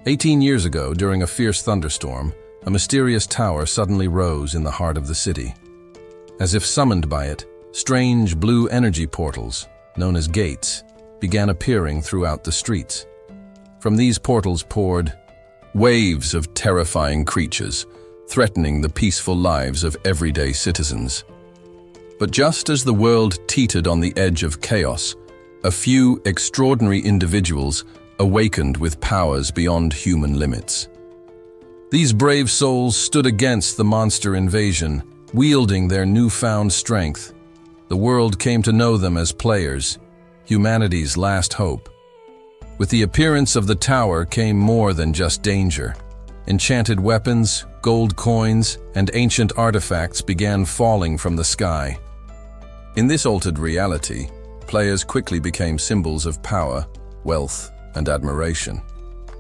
18 years ago, during a fierce thunderstorm, a mysterious tower suddenly rose in the heart of the city. As if summoned by it, strange blue energy portals, known as gates, began appearing throughout the streets. From these portals poured waves of terrifying creatures, threatening the peaceful lives of everyday citizens. But just as the world teetered on the edge of chaos, a few extraordinary individuals awakened with powers beyond human limits. These brave souls stood against the monster invasion, wielding their newfound strength. The world came to know them as players, humanity's last hope. With the appearance of the tower came more than just danger. Enchanted weapons, gold coins, and ancient artifacts began falling from the sky. In this altered reality, players quickly became symbols of power, wealth, and admiration.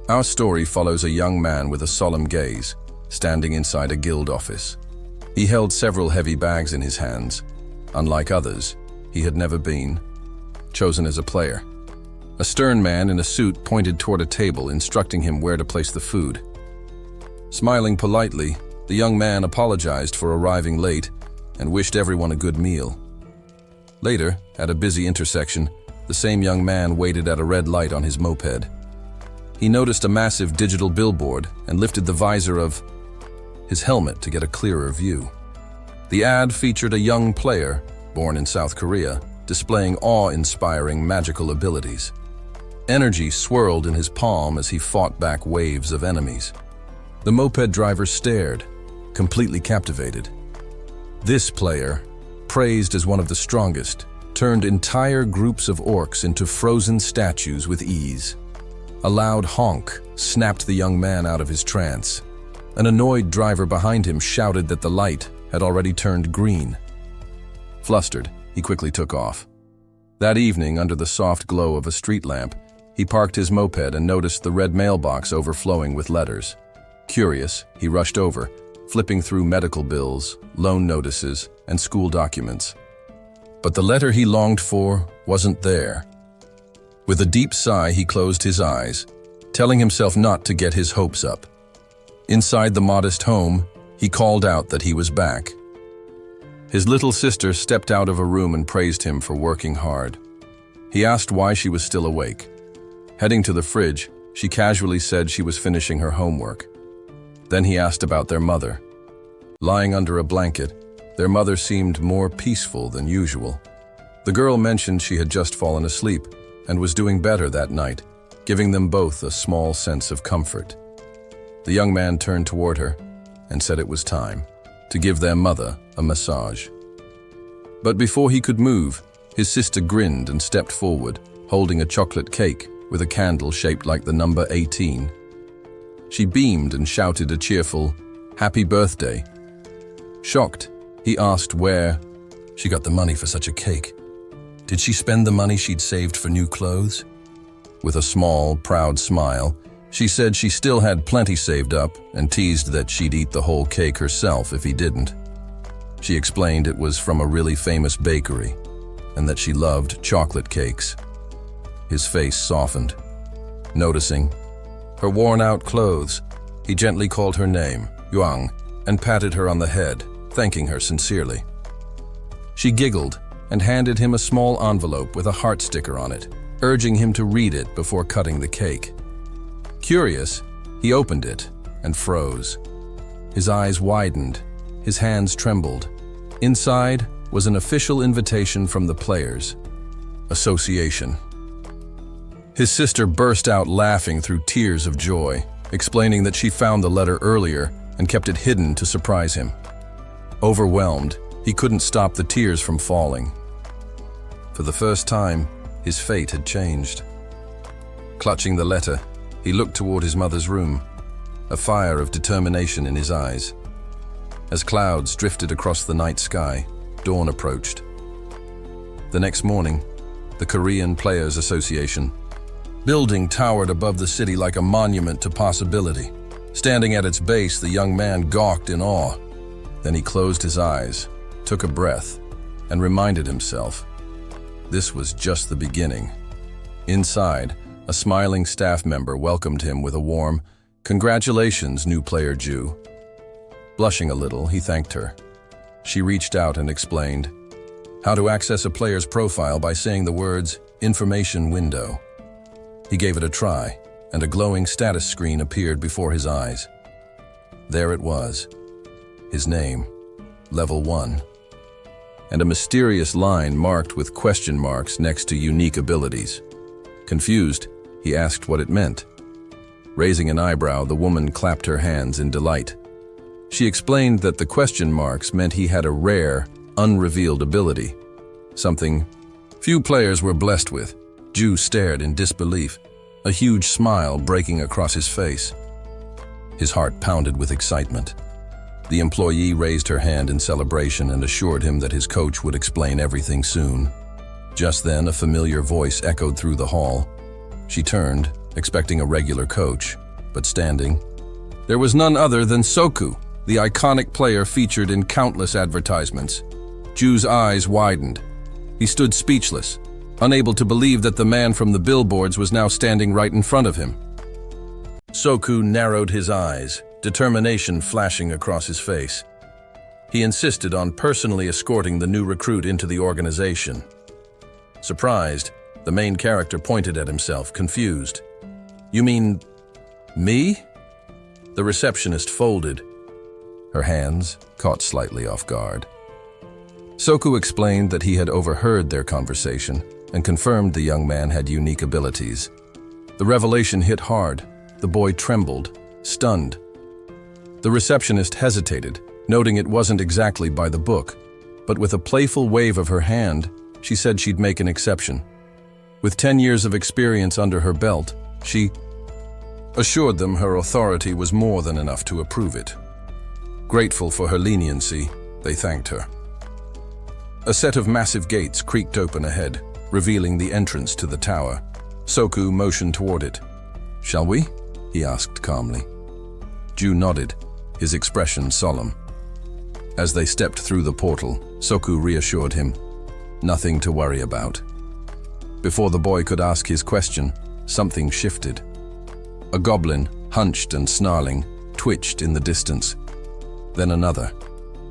Our story follows a young man with a solemn gaze, standing inside a guild office. He held several heavy bags in his hands. Unlike others, he had never been chosen as a player. A stern man in a suit pointed toward a table, instructing him where to place the food. Smiling politely, the young man apologized for arriving late and wished everyone a good meal. Later, at a busy intersection, the same young man waited at a red light on his moped. He noticed a massive digital billboard and lifted the visor of his helmet to get a clearer view. The ad featured a young player, born in South Korea, displaying awe-inspiring magical abilities. Energy swirled in his palm as he fought back waves of enemies. The moped driver stared, completely captivated. This player, praised as one of the strongest, turned entire groups of orcs into frozen statues with ease. A loud honk snapped the young man out of his trance. An annoyed driver behind him shouted that the light had already turned green. Flustered, he quickly took off. That evening, under the soft glow of a street lamp, he parked his moped and noticed the red mailbox overflowing with letters. Curious, he rushed over, flipping through medical bills, loan notices, and school documents. But the letter he longed for wasn't there. With a deep sigh, he closed his eyes, telling himself not to get his hopes up. Inside the modest home, he called out that he was back. His little sister stepped out of a room and praised him for working hard. He asked why she was still awake. Heading to the fridge, she casually said she was finishing her homework. Then he asked about their mother. Lying under a blanket, their mother seemed more peaceful than usual. The girl mentioned she had just fallen asleep and was doing better that night, giving them both a small sense of comfort. The young man turned toward her and said it was time to give their mother a massage. But before he could move, his sister grinned and stepped forward, holding a chocolate cake with a candle shaped like the number 18. She beamed and shouted a cheerful, "Happy birthday." Shocked, he asked where she got the money for such a cake. Did she spend the money she'd saved for new clothes? With a small, proud smile, she said she still had plenty saved up and teased that she'd eat the whole cake herself if he didn't. She explained it was from a really famous bakery and that she loved chocolate cakes. His face softened. Noticing her worn-out clothes, he gently called her name, Yuang, and patted her on the head, thanking her sincerely. She giggled and handed him a small envelope with a heart sticker on it, urging him to read it before cutting the cake. Curious, he opened it and froze. His eyes widened, his hands trembled. Inside was an official invitation from the Players Association. His sister burst out laughing through tears of joy, explaining that she found the letter earlier and kept it hidden to surprise him. Overwhelmed, he couldn't stop the tears from falling. For the first time, his fate had changed. Clutching the letter, he looked toward his mother's room, a fire of determination in his eyes. As clouds drifted across the night sky, dawn approached. The next morning, the Korean Players Association building towered above the city like a monument to possibility. Standing at its base, the young man gawked in awe. Then he closed his eyes, took a breath, and reminded himself, this was just the beginning. Inside, A smiling staff member welcomed him with a warm, "Congratulations, new player Ju." Blushing a little, he thanked her. She reached out and explained how to access a player's profile by saying the words, "Information window." He gave it a try, and a glowing status screen appeared before his eyes. There it was. His name, Level 1. And a mysterious line marked with question marks next to unique abilities. Confused, he asked what it meant. Raising an eyebrow, the woman clapped her hands in delight. She explained that the question marks meant he had a rare, unrevealed ability, something few players were blessed with. Ju stared in disbelief, a huge smile breaking across his face. His heart pounded with excitement. The employee raised her hand in celebration and assured him that his coach would explain everything soon. Just then, a familiar voice echoed through the hall. She turned, expecting a regular coach, but standing, there was none other than Soku, the iconic player featured in countless advertisements. Ju's eyes widened. He stood speechless, unable to believe that the man from the billboards was now standing right in front of him. Soku narrowed his eyes, determination flashing across his face. He insisted on personally escorting the new recruit into the organization. Surprised, the main character pointed at himself, confused. "You mean me?" The receptionist folded. Her hands caught slightly off guard. Soku explained that he had overheard their conversation and confirmed the young man had unique abilities. The revelation hit hard. The boy trembled, stunned. The receptionist hesitated, noting it wasn't exactly by the book, but with a playful wave of her hand, she said she'd make an exception. With 10 years of experience under her belt, she assured them her authority was more than enough to approve it. Grateful for her leniency, they thanked her. A set of massive gates creaked open ahead, revealing the entrance to the tower. Soku motioned toward it. "Shall we?" he asked calmly. Ju nodded, his expression solemn. As they stepped through the portal, Soku reassured him, nothing to worry about. Before the boy could ask his question, something shifted. A goblin, hunched and snarling, twitched in the distance. Then another.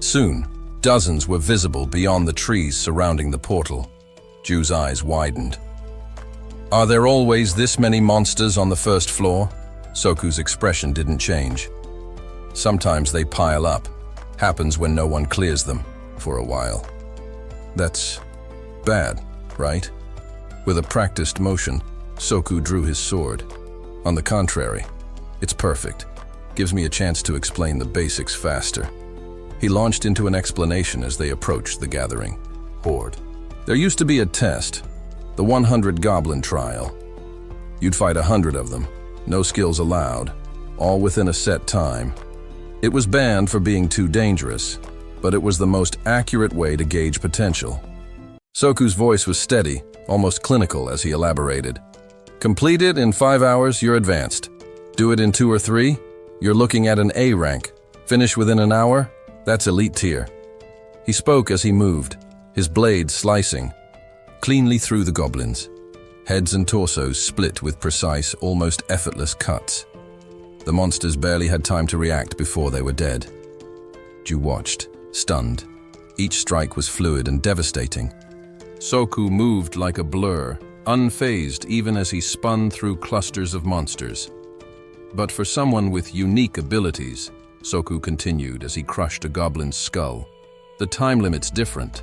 Soon, dozens were visible beyond the trees surrounding the portal. Ju's eyes widened. "Are there always this many monsters on the first floor?" Soku's expression didn't change. "Sometimes they pile up. Happens when no one clears them, for a while." "That's bad, right?" With a practiced motion, Soku drew his sword. "On the contrary, it's perfect. Gives me a chance to explain the basics faster." He launched into an explanation as they approached the gathering horde. There used to be a test, the 100 goblin trial. You'd fight 100 of them, no skills allowed, all within a set time. It was banned for being too dangerous, but it was the most accurate way to gauge potential. Soku's voice was steady, almost clinical as he elaborated. "Complete it in 5 hours, you're advanced. Do it in 2 or 3, you're looking at an A rank. Finish within an hour, that's elite tier." He spoke as he moved, his blade slicing cleanly through the goblins. Heads and torsos split with precise, almost effortless cuts. The monsters barely had time to react before they were dead. Ju watched, stunned. Each strike was fluid and devastating. Soku moved like a blur, unfazed even as he spun through clusters of monsters. But for someone with unique abilities, Soku continued as he crushed a goblin's skull. The time limit's different.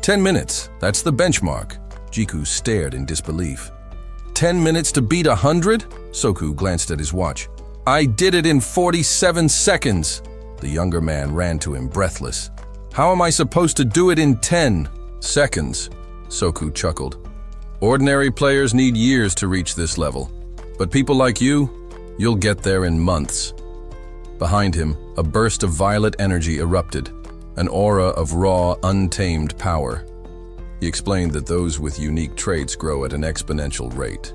10 minutes, that's the benchmark. Jiku stared in disbelief. 10 minutes to beat 100? Soku glanced at his watch. "I did it in 47 seconds. The younger man ran to him, breathless. "How am I supposed to do it in 10 seconds? Soku chuckled. "Ordinary players need years to reach this level. But people like you, you'll get there in months." Behind him, a burst of violet energy erupted, an aura of raw, untamed power. He explained that those with unique traits grow at an exponential rate.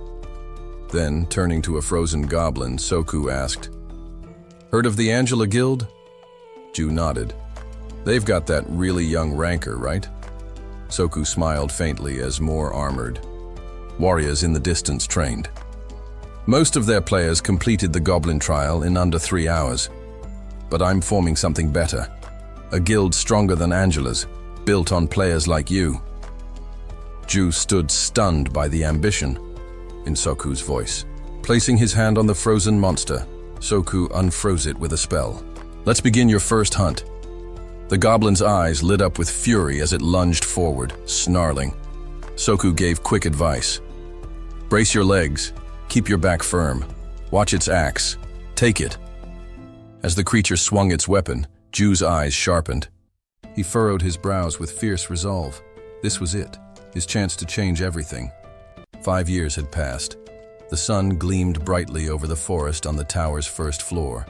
Then, turning to a frozen goblin, Soku asked, "Heard of the Angela Guild?" Ju nodded. "They've got that really young ranker, right?" Soku smiled faintly as more armored warriors in the distance trained. Most of their players completed the goblin trial in under 3 hours. But I'm forming something better. A guild stronger than Angela's, built on players like you. Ju stood stunned by the ambition in Soku's voice. Placing his hand on the frozen monster, Soku unfroze it with a spell. Let's begin your first hunt. The goblin's eyes lit up with fury as it lunged forward, snarling. Soku gave quick advice. Brace your legs, keep your back firm, watch its axe, take it. As the creature swung its weapon, Ju's eyes sharpened. He furrowed his brows with fierce resolve. This was it, his chance to change everything. 5 years had passed. The sun gleamed brightly over the forest on the tower's first floor.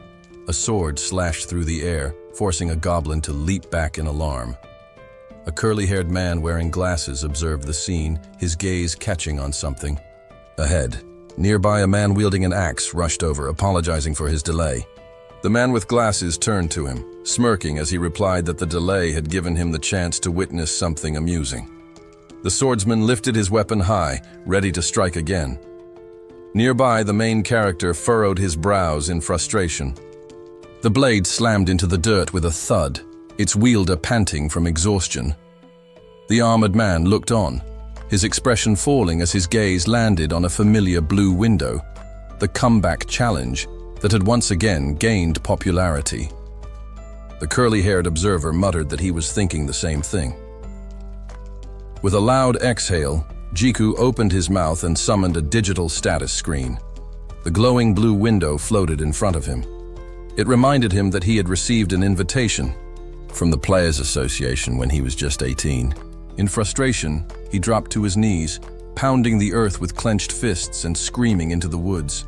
A sword slashed through the air, forcing a goblin to leap back in alarm. A curly-haired man wearing glasses observed the scene, his gaze catching on something. Ahead, nearby, a man wielding an axe rushed over, apologizing for his delay. The man with glasses turned to him, smirking as he replied that the delay had given him the chance to witness something amusing. The swordsman lifted his weapon high, ready to strike again. Nearby, the main character furrowed his brows in frustration. The blade slammed into the dirt with a thud, its wielder panting from exhaustion. The armored man looked on, his expression falling as his gaze landed on a familiar blue window, the comeback challenge that had once again gained popularity. The curly-haired observer muttered that he was thinking the same thing. With a loud exhale, Jiku opened his mouth and summoned a digital status screen. The glowing blue window floated in front of him. It reminded him that he had received an invitation from the Players Association when he was just 18. In frustration, he dropped to his knees, pounding the earth with clenched fists and screaming into the woods.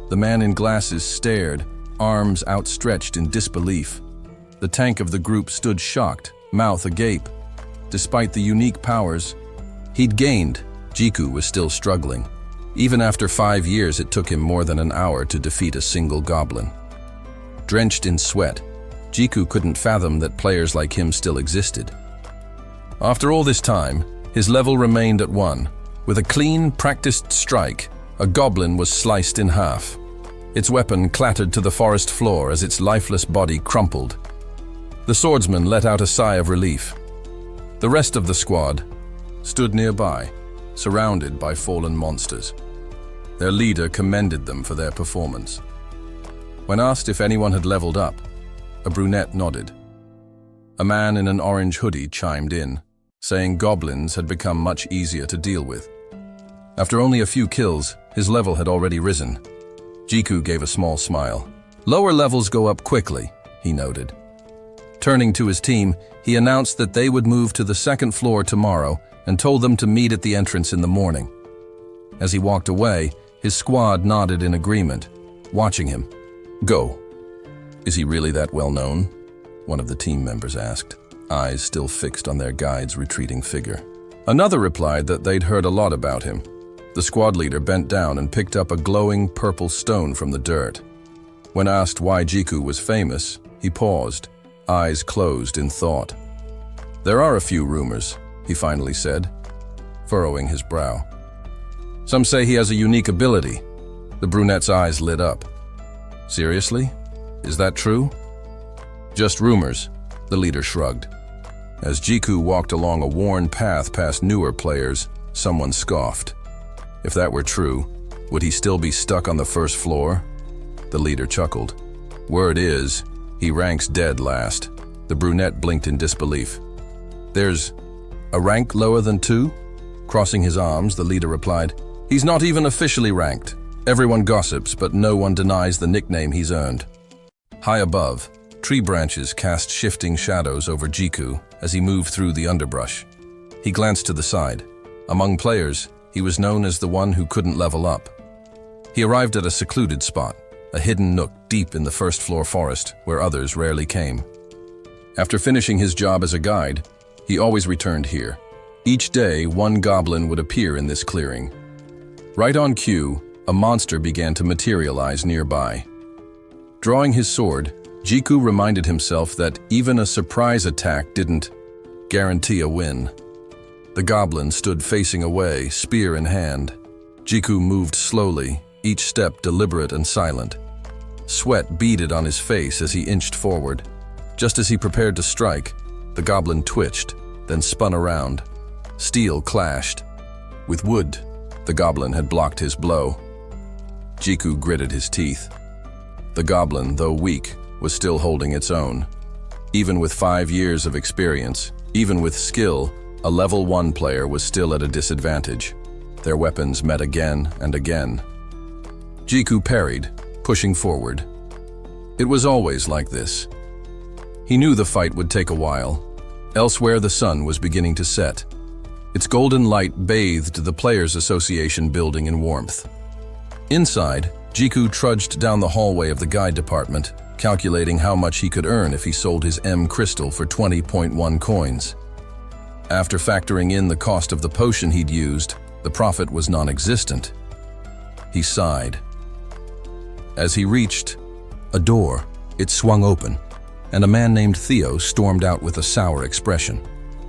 The man in glasses stared, arms outstretched in disbelief. The tank of the group stood shocked, mouth agape. Despite the unique powers he'd gained, Jiku was still struggling. Even after 5 years, it took him more than an hour to defeat a single goblin. Drenched in sweat, Jiku couldn't fathom that players like him still existed. After all this time, his level remained at 1. With a clean, practiced strike, a goblin was sliced in half. Its weapon clattered to the forest floor as its lifeless body crumpled. The swordsman let out a sigh of relief. The rest of the squad stood nearby, surrounded by fallen monsters. Their leader commended them for their performance. When asked if anyone had leveled up, a brunette nodded. A man in an orange hoodie chimed in, saying goblins had become much easier to deal with. After only a few kills, his level had already risen. Jiku gave a small smile. Lower levels go up quickly, he noted. Turning to his team, he announced that they would move to the second floor tomorrow and told them to meet at the entrance in the morning. As he walked away, his squad nodded in agreement, watching him. Go. Is he really that well known? One of the team members asked, eyes still fixed on their guide's retreating figure. Another replied that they'd heard a lot about him. The squad leader bent down and picked up a glowing purple stone from the dirt. When asked why Jiku was famous, he paused, eyes closed in thought. There are a few rumors, he finally said, furrowing his brow. Some say he has a unique ability. The brunette's eyes lit up. Seriously? Is that true? Just rumors, the leader shrugged. As Jiku walked along a worn path past newer players, someone scoffed. If that were true, would he still be stuck on the first floor? The leader chuckled. Word is, he ranks dead last. The brunette blinked in disbelief. There's a rank lower than 2? Crossing his arms, the leader replied, he's not even officially ranked. Everyone gossips, but no one denies the nickname he's earned. High above, tree branches cast shifting shadows over Jiku as he moved through the underbrush. He glanced to the side. Among players, he was known as the one who couldn't level up. He arrived at a secluded spot, a hidden nook deep in the first-floor forest where others rarely came. After finishing his job as a guide, he always returned here. Each day, one goblin would appear in this clearing. Right on cue, a monster began to materialize nearby. Drawing his sword, Jiku reminded himself that even a surprise attack didn't guarantee a win. The goblin stood facing away, spear in hand. Jiku moved slowly, each step deliberate and silent. Sweat beaded on his face as he inched forward. Just as he prepared to strike, the goblin twitched, then spun around. Steel clashed. With wood, the goblin had blocked his blow. Jiku gritted his teeth. The goblin, though weak, was still holding its own. Even with 5 years of experience, even with skill, a level 1 player was still at a disadvantage. Their weapons met again and again. Jiku parried, pushing forward. It was always like this. He knew the fight would take a while. Elsewhere, the sun was beginning to set. Its golden light bathed the Players Association building in warmth. Inside, Jiku trudged down the hallway of the guide department, calculating how much he could earn if he sold his M crystal for 20.1 coins. After factoring in the cost of the potion he'd used, the profit was non-existent. He sighed. As he reached a door, it swung open, and a man named Theo stormed out with a sour expression.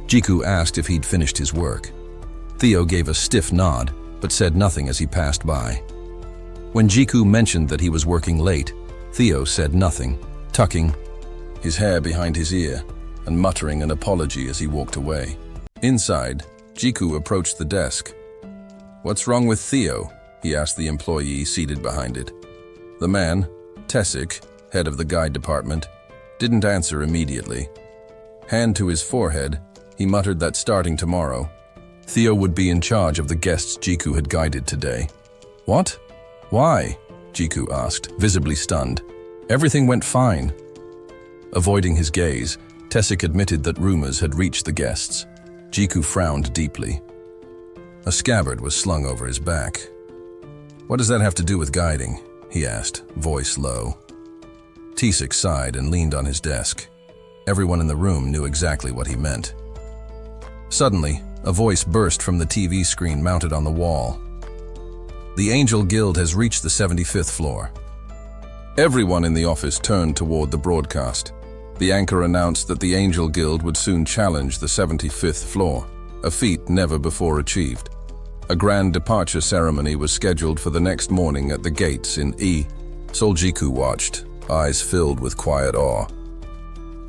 Jiku asked if he'd finished his work. Theo gave a stiff nod, but said nothing as he passed by. When Jiku mentioned that he was working late, Theo said nothing, tucking his hair behind his ear and muttering an apology as he walked away. Inside, Jiku approached the desk. "What's wrong with Theo?" he asked the employee seated behind it. The man, Tessik, head of the guide department, didn't answer immediately. Hand to his forehead, he muttered that starting tomorrow, Theo would be in charge of the guests Jiku had guided today. "What? Why?" Jiku asked, visibly stunned. "Everything went fine." Avoiding his gaze, Tessik admitted that rumors had reached the guests. Jiku frowned deeply. A scabbard was slung over his back. "What does that have to do with guiding?" he asked, voice low. Tessik sighed and leaned on his desk. Everyone in the room knew exactly what he meant. Suddenly, a voice burst from the TV screen mounted on the wall. "The Angel Guild has reached the 75th floor." Everyone in the office turned toward the broadcast. The anchor announced that the Angel Guild would soon challenge the 75th floor, a feat never before achieved. A grand departure ceremony was scheduled for the next morning at the gates in E. Jiku watched, eyes filled with quiet awe.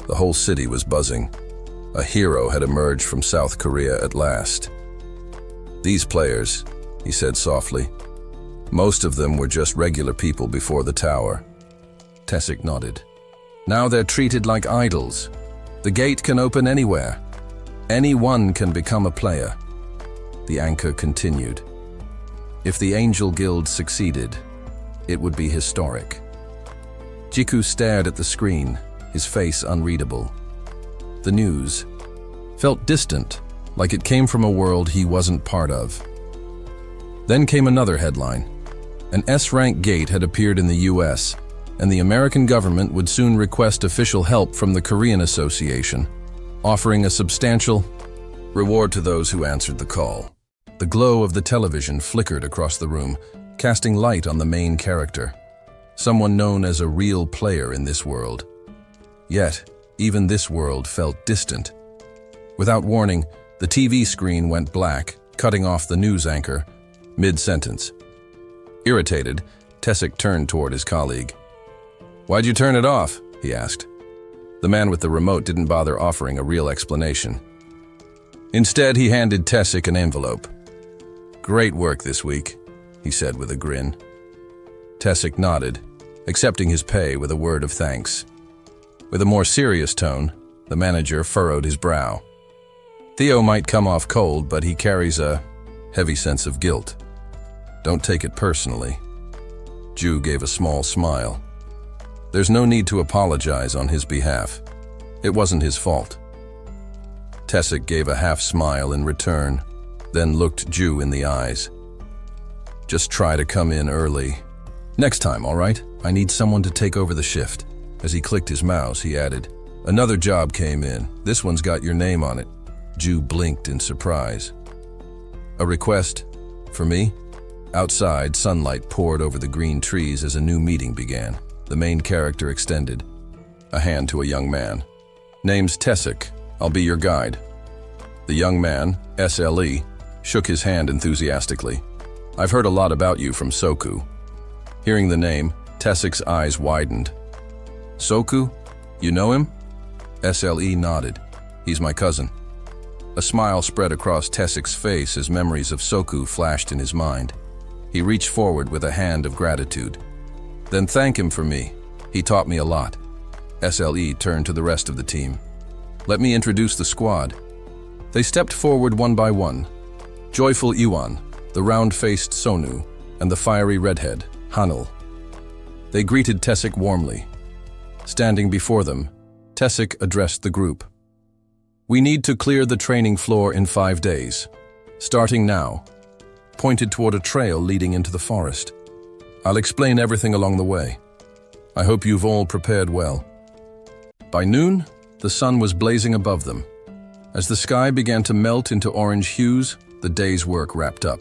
The whole city was buzzing. A hero had emerged from South Korea at last. "These players," he said softly, "most of them were just regular people before the tower." Tessik nodded. "Now they're treated like idols. The gate can open anywhere. Anyone can become a player." The anchor continued. If the Angel Guild succeeded, it would be historic. Jiku stared at the screen, his face unreadable. The news felt distant, like it came from a world he wasn't part of. Then came another headline. An S-rank gate had appeared in the US, and the American government would soon request official help from the Korean Association, offering a substantial reward to those who answered the call. The glow of the television flickered across the room, casting light on the main character, someone known as a real player in this world. Yet, even this world felt distant. Without warning, the TV screen went black, cutting off the news anchor mid-sentence. Irritated, Tessik turned toward his colleague. "Why'd you turn it off?" he asked. The man with the remote didn't bother offering a real explanation. Instead, he handed Tessik an envelope. "Great work this week," he said with a grin. Tessik nodded, accepting his pay with a word of thanks. With a more serious tone, the manager furrowed his brow. "Theo might come off cold, but he carries a heavy sense of guilt. Don't take it personally." Ju gave a small smile. "There's no need to apologize on his behalf. It wasn't his fault." Tessik gave a half-smile in return, then looked Ju in the eyes. "Just try to come in early. Next time, all right? I need someone to take over the shift." As he clicked his mouse, he added, "Another job came in. This one's got your name on it." Ju blinked in surprise. "A request? For me?" Outside, sunlight poured over the green trees as a new meeting began. The main character extended a hand to a young man. "Name's Tessik. I'll be your guide." The young man, SLE, shook his hand enthusiastically. "I've heard a lot about you from Soku." Hearing the name, Tessik's eyes widened. Soku? You know him? SLE nodded. He's my cousin. A smile spread across Tessik's face as memories of Soku flashed in his mind. He reached forward with a hand of gratitude. Then thank him for me. He taught me a lot. SLE turned to the rest of the team. Let me introduce the squad. They stepped forward one by one. Joyful Iwan, the round-faced Sonu, and the fiery redhead, Hanul. They greeted Tessik warmly. Standing before them, Tessik addressed the group. We need to clear the training floor in 5 days. Starting now. Pointed toward a trail leading into the forest. I'll explain everything along the way. I hope you've all prepared well. By noon, the sun was blazing above them. As the sky began to melt into orange hues, the day's work wrapped up.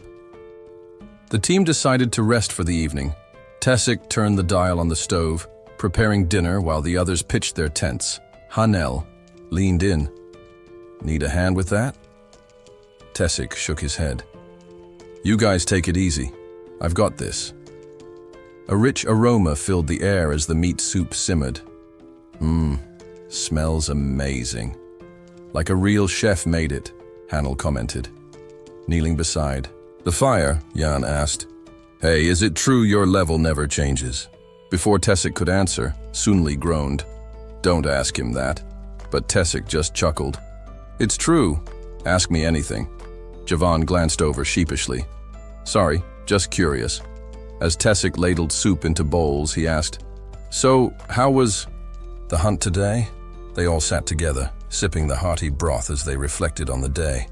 The team decided to rest for the evening. Tessik turned the dial on the stove, preparing dinner while the others pitched their tents. Hanel leaned in. Need a hand with that? Tessik shook his head. You guys take it easy. I've got this. A rich aroma filled the air as the meat soup simmered. Smells amazing. Like a real chef made it, Hanel commented. Kneeling beside the fire, Jan asked, Hey, is it true your level never changes? Before Tessik could answer, Sunli groaned. Don't ask him that. But Tessik just chuckled. It's true. Ask me anything. Javan glanced over sheepishly. Sorry, just curious. As Tessik ladled soup into bowls, he asked, So, how was the hunt today? They all sat together, sipping the hearty broth as they reflected on the day.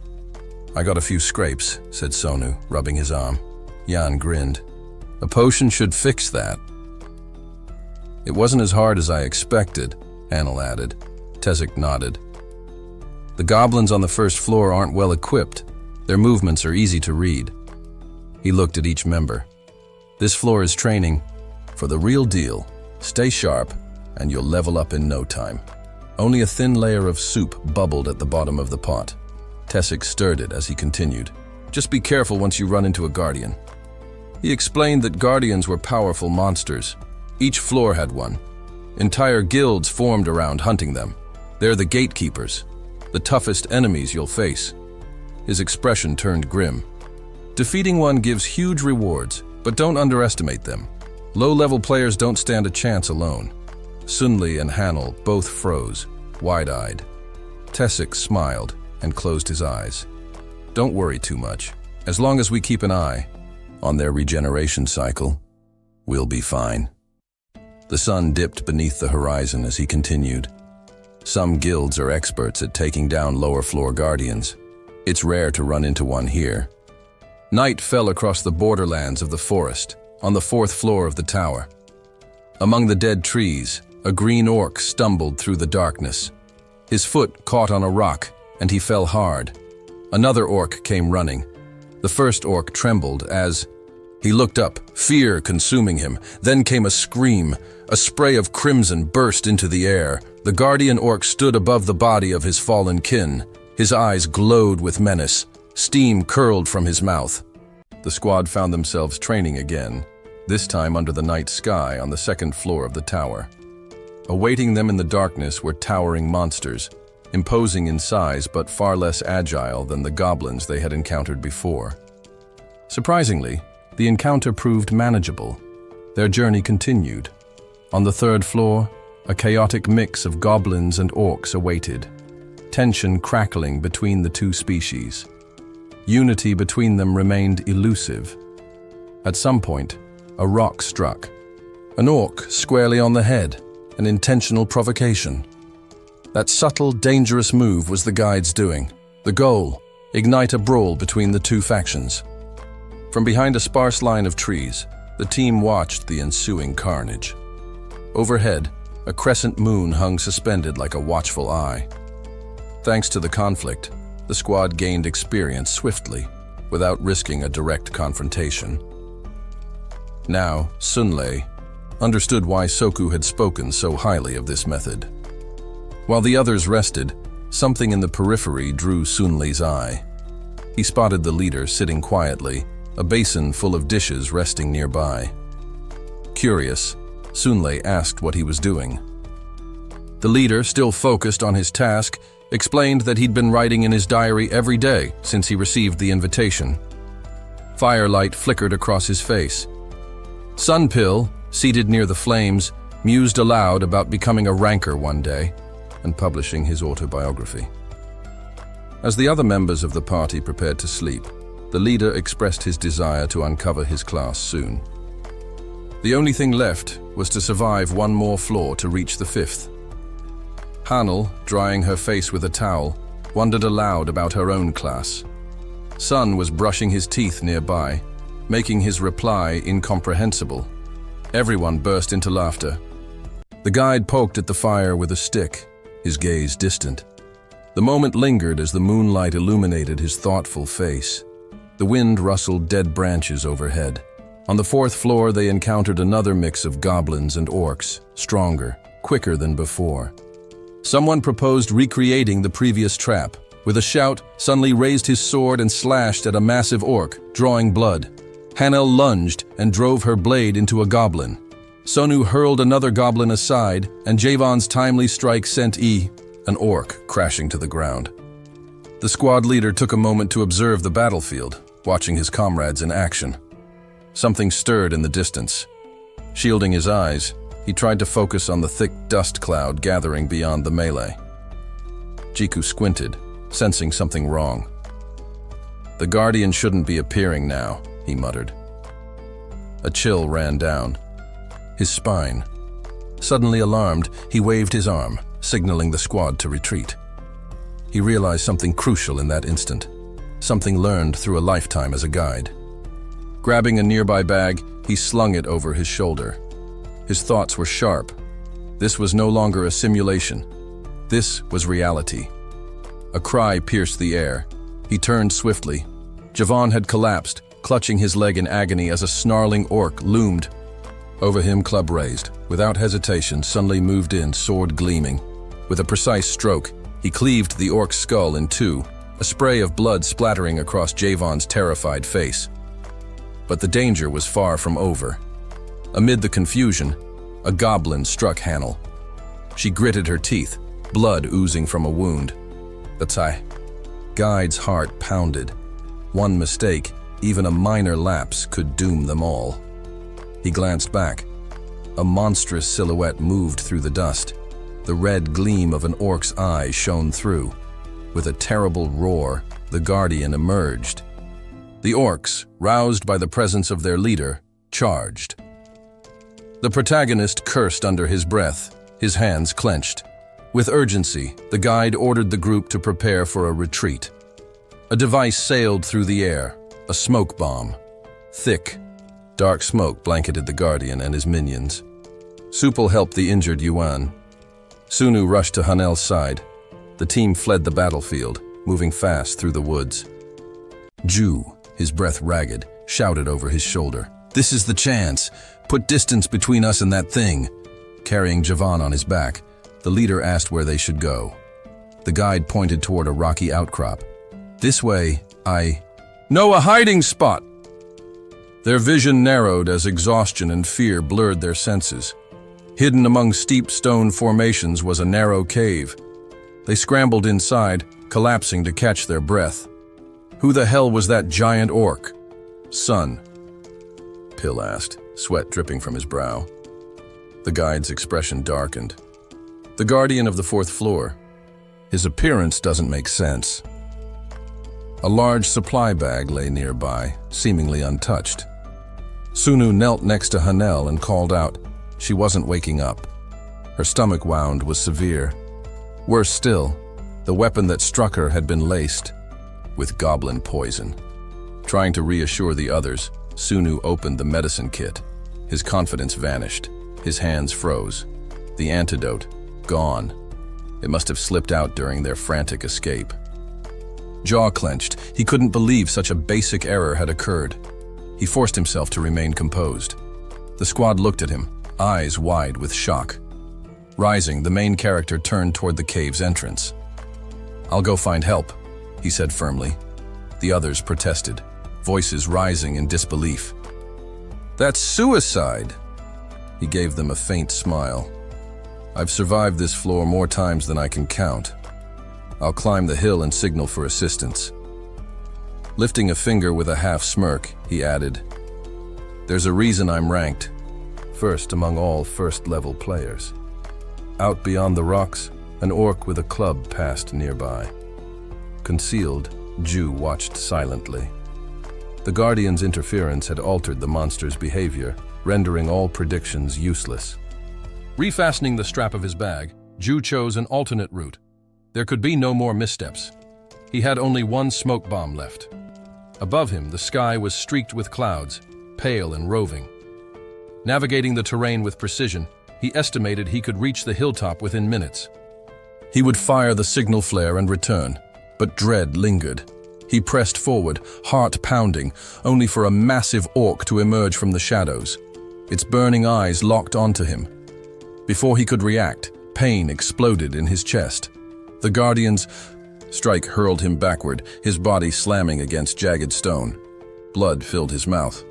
I got a few scrapes, said Sonu, rubbing his arm. Jan grinned. A potion should fix that. It wasn't as hard as I expected, Hanel added. Tessik nodded. The goblins on the first floor aren't well equipped. Their movements are easy to read. He looked at each member. This floor is training for the real deal. Stay sharp, and you'll level up in no time. Only a thin layer of soup bubbled at the bottom of the pot. Tessik stirred it as he continued. Just be careful once you run into a guardian. He explained that guardians were powerful monsters. Each floor had one. Entire guilds formed around hunting them. They're the gatekeepers, the toughest enemies you'll face. His expression turned grim. Defeating one gives huge rewards, but don't underestimate them. Low-level players don't stand a chance alone. Sunli and Hanel both froze, wide-eyed. Tessik smiled and closed his eyes. Don't worry too much. As long as we keep an eye on their regeneration cycle, we'll be fine. The sun dipped beneath the horizon as he continued. Some guilds are experts at taking down lower-floor guardians. It's rare to run into one here. Night fell across the borderlands of the forest, on the 4th floor of the tower. Among the dead trees, a green orc stumbled through the darkness. His foot caught on a rock, and he fell hard. Another orc came running. The first orc trembled as he looked up, fear consuming him. Then came a scream. A spray of crimson burst into the air. The guardian orc stood above the body of his fallen kin. His eyes glowed with menace. Steam curled from his mouth. The squad found themselves training again, this time under the night sky on the 2nd floor of the tower. Awaiting them in the darkness were towering monsters, imposing in size but far less agile than the goblins they had encountered before. Surprisingly, the encounter proved manageable. Their journey continued. On the 3rd floor, a chaotic mix of goblins and orcs awaited, tension crackling between the two species. Unity between them remained elusive. At some point, a rock struck. An orc squarely on the head, an intentional provocation. That subtle, dangerous move was the guide's doing. The goal, ignite a brawl between the two factions. From behind a sparse line of trees, the team watched the ensuing carnage. Overhead, a crescent moon hung suspended like a watchful eye. Thanks to the conflict, the squad gained experience swiftly, without risking a direct confrontation. Now, Sunlei understood why Soku had spoken so highly of this method. While the others rested, something in the periphery drew Sunlei's eye. He spotted the leader sitting quietly, a basin full of dishes resting nearby. Curious, Sunlei asked what he was doing. The leader, still focused on his task, explained that he'd been writing in his diary every day since he received the invitation. Firelight flickered across his face. Sunpill, seated near the flames, mused aloud about becoming a ranker one day and publishing his autobiography. As the other members of the party prepared to sleep, the leader expressed his desire to uncover his class soon. The only thing left was to survive one more floor to reach the 5th. Hanel, drying her face with a towel, wondered aloud about her own class. Sun was brushing his teeth nearby, making his reply incomprehensible. Everyone burst into laughter. The guide poked at the fire with a stick, his gaze distant. The moment lingered as the moonlight illuminated his thoughtful face. The wind rustled dead branches overhead. On the 4th floor, they encountered another mix of goblins and orcs, stronger, quicker than before. Someone proposed recreating the previous trap. With a shout, Sunlei raised his sword and slashed at a massive orc, drawing blood. Hanel lunged and drove her blade into a goblin. Sonu hurled another goblin aside, and Javon's timely strike sent an orc, crashing to the ground. The squad leader took a moment to observe the battlefield, watching his comrades in action. Something stirred in the distance. Shielding his eyes, he tried to focus on the thick dust cloud gathering beyond the melee. Jiku squinted, sensing something wrong. "The Guardian shouldn't be appearing now," he muttered. A chill ran down his spine. Suddenly alarmed, he waved his arm, signaling the squad to retreat. He realized something crucial in that instant, something learned through a lifetime as a guide. Grabbing a nearby bag, he slung it over his shoulder. His thoughts were sharp. This was no longer a simulation. This was reality. A cry pierced the air. He turned swiftly. Javon had collapsed, clutching his leg in agony as a snarling orc loomed. Over him, club raised. Without hesitation, Sunlei moved in, sword gleaming. With a precise stroke, he cleaved the orc's skull in two, a spray of blood splattering across Javon's terrified face. But the danger was far from over. Amid the confusion, a goblin struck Hanel. She gritted her teeth, blood oozing from a wound. The guide's heart pounded. One mistake, even a minor lapse, could doom them all. He glanced back. A monstrous silhouette moved through the dust. The red gleam of an orc's eye shone through. With a terrible roar, the Guardian emerged. The orcs, roused by the presence of their leader, charged. The protagonist cursed under his breath, his hands clenched. With urgency, the guide ordered the group to prepare for a retreat. A device sailed through the air, a smoke bomb. Thick, dark smoke blanketed the Guardian and his minions. Supal helped the injured Yuan. Sunu rushed to Hanel's side. The team fled the battlefield, moving fast through the woods. Ju, his breath ragged, shouted over his shoulder, "This is the chance! Put distance between us and that thing!" Carrying Javon on his back, the leader asked where they should go. The guide pointed toward a rocky outcrop. "This way, know a hiding spot!" Their vision narrowed as exhaustion and fear blurred their senses. Hidden among steep stone formations was a narrow cave. They scrambled inside, collapsing to catch their breath. Who the hell was that giant orc? "Sun," Pill asked, sweat dripping from his brow. The guide's expression darkened. "The Guardian of the 4th floor. His appearance doesn't make sense." A large supply bag lay nearby, seemingly untouched. Sunu knelt next to Hanel and called out. She wasn't waking up. Her stomach wound was severe. Worse still, the weapon that struck her had been laced with goblin poison. Trying to reassure the others, Sunu opened the medicine kit. His confidence vanished. His hands froze. The antidote, gone. It must have slipped out during their frantic escape. Jaw clenched, he couldn't believe such a basic error had occurred. He forced himself to remain composed. The squad looked at him, eyes wide with shock. Rising, the main character turned toward the cave's entrance. "I'll go find help," he said firmly. The others protested, voices rising in disbelief. "That's suicide!" He gave them a faint smile. "I've survived this floor more times than I can count. I'll climb the hill and signal for assistance." Lifting a finger with a half smirk, he added, "There's a reason I'm ranked first among all first-level players." Out beyond the rocks, an orc with a club passed nearby. Concealed, Ju watched silently. The Guardian's interference had altered the monster's behavior, rendering all predictions useless. Refastening the strap of his bag, Ju chose an alternate route. There could be no more missteps. He had only one smoke bomb left. Above him, the sky was streaked with clouds, pale and roving. Navigating the terrain with precision, he estimated he could reach the hilltop within minutes. He would fire the signal flare and return, but dread lingered. He pressed forward, heart pounding, only for a massive orc to emerge from the shadows. Its burning eyes locked onto him. Before he could react, pain exploded in his chest. The Guardian's strike hurled him backward, his body slamming against jagged stone. Blood filled his mouth.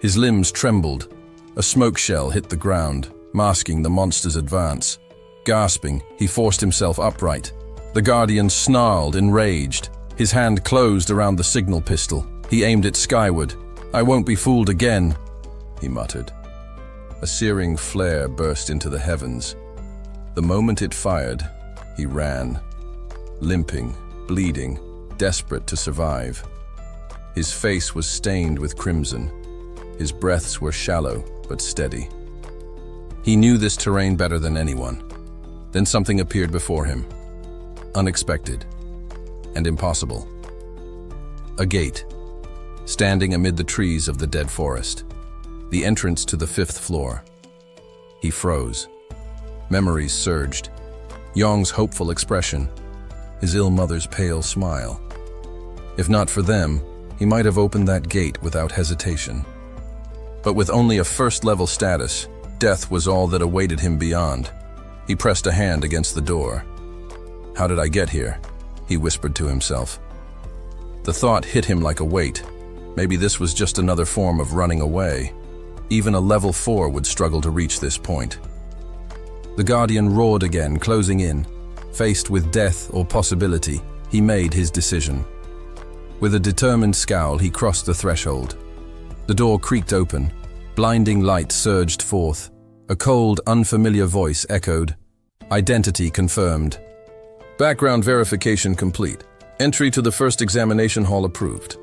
His limbs trembled. A smoke shell hit the ground, masking the monster's advance. Gasping, he forced himself upright. The Guardian snarled, enraged. His hand closed around the signal pistol. He aimed it skyward. "I won't be fooled again," he muttered. A searing flare burst into the heavens. The moment it fired, he ran, limping, bleeding, desperate to survive. His face was stained with crimson. His breaths were shallow but steady. He knew this terrain better than anyone. Then something appeared before him. Unexpected and impossible. A gate, standing amid the trees of the dead forest. The entrance to the 5th floor. He froze. Memories surged. Yong's hopeful expression, his ill mother's pale smile. If not for them, he might have opened that gate without hesitation. But with only a first-level status, death was all that awaited him beyond. He pressed a hand against the door. "How did I get here?" he whispered to himself. The thought hit him like a weight. Maybe this was just another form of running away. Even a level 4 would struggle to reach this point. The Guardian roared again, closing in. Faced with death or possibility, he made his decision. With a determined scowl, he crossed the threshold. The door creaked open. Blinding light surged forth. A cold, unfamiliar voice echoed. "Identity confirmed. Background verification complete. Entry to the first examination hall approved."